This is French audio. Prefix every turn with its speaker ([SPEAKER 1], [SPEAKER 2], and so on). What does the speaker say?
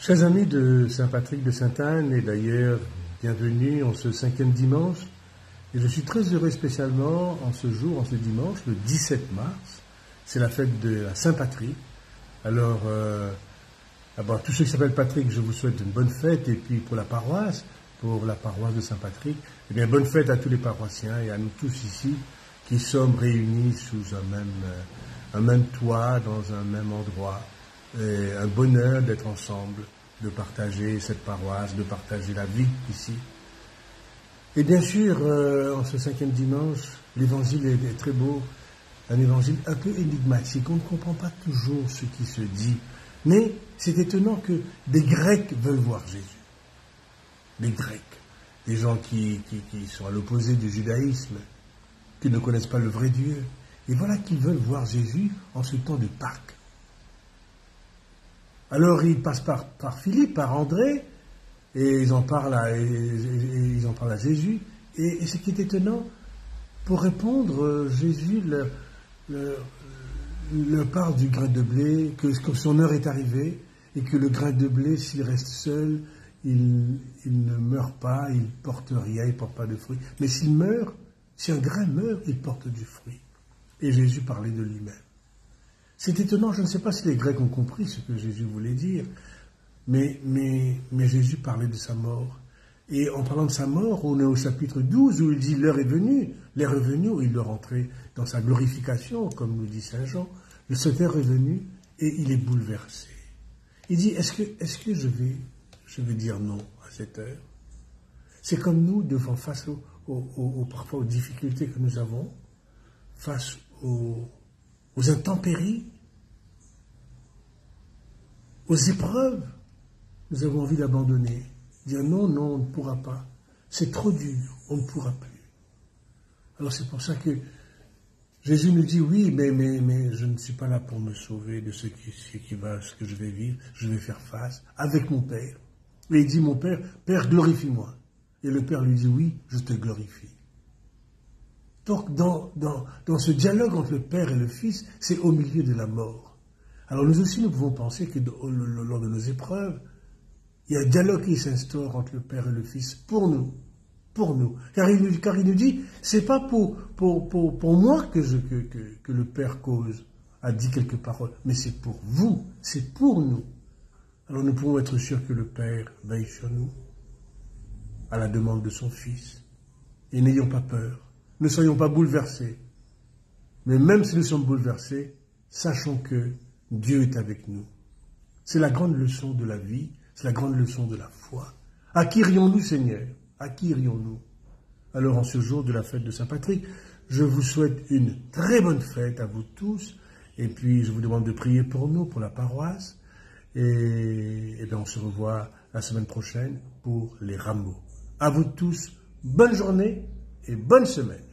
[SPEAKER 1] Chers amis de Saint-Patrick de Sainte-Anne, et d'ailleurs, bienvenue en ce 5e dimanche. Et je suis très heureux spécialement en ce jour, en ce dimanche, le 17 mars. C'est la fête de la Saint-Patrick. Alors, tous ceux qui s'appellent Patrick, je vous souhaite une bonne fête. Et puis pour la paroisse de Saint-Patrick, eh bien, bonne fête à tous les paroissiens et à nous tous ici qui sommes réunis sous un même toit, dans un même endroit. Et un bonheur d'être ensemble, de partager cette paroisse, de partager la vie ici. Et bien sûr, en ce 5e dimanche, l'évangile est très beau, un évangile un peu énigmatique. On ne comprend pas toujours ce qui se dit, mais c'est étonnant que des Grecs veulent voir Jésus. Des Grecs, des gens qui sont à l'opposé du judaïsme, qui ne connaissent pas le vrai Dieu. Et voilà qu'ils veulent voir Jésus en ce temps de Pâques. Alors ils passent par Philippe, par André, et ils en parlent à Jésus. Et ce qui est étonnant, pour répondre, Jésus leur parle du grain de blé, que son heure est arrivée, et que le grain de blé, s'il reste seul, il ne meurt pas, il ne porte rien, il ne porte pas de fruits. Mais s'il meurt, si un grain meurt, il porte du fruit. Et Jésus parlait de lui-même. C'est étonnant, je ne sais pas si les Grecs ont compris ce que Jésus voulait dire, mais Jésus parlait de sa mort. Et en parlant de sa mort, on est au chapitre 12 où il dit « l'heure est venue ». L'heure est venue où il doit rentrer dans sa glorification, comme nous dit Saint Jean. Cette heure est venue et il est bouleversé. Il dit « est-ce que je vais dire non à cette heure ?» C'est comme nous devant face parfois aux difficultés que nous avons, face aux intempéries, aux épreuves, nous avons envie d'abandonner, dire non, on ne pourra pas, c'est trop dur, on ne pourra plus. Alors c'est pour ça que Jésus nous dit oui, mais je ne suis pas là pour me sauver de ce que je vais vivre, je vais faire face avec mon Père. Et il dit mon Père, glorifie-moi. Et le Père lui dit oui, je te glorifie. Donc, dans ce dialogue entre le Père et le Fils, c'est au milieu de la mort. Alors nous aussi, nous pouvons penser que lors de nos épreuves, il y a un dialogue qui s'instaure entre le Père et le Fils pour nous. Car il nous dit, c'est pas pour moi que le Père cause, a dit quelques paroles, mais c'est pour vous, c'est pour nous. Alors nous pouvons être sûrs que le Père veille sur nous, à la demande de son Fils. Et n'ayons pas peur. Ne soyons pas bouleversés. Mais même si nous sommes bouleversés, sachons que Dieu est avec nous. C'est la grande leçon de la vie, c'est la grande leçon de la foi. À qui irions-nous, Seigneur? À qui irions-nous? Alors, en ce jour de la fête de Saint-Patrick, je vous souhaite une très bonne fête à vous tous. Et puis, je vous demande de prier pour nous, pour la paroisse. Et bien, on se revoit la semaine prochaine pour les rameaux. À vous tous, bonne journée et bonne semaine.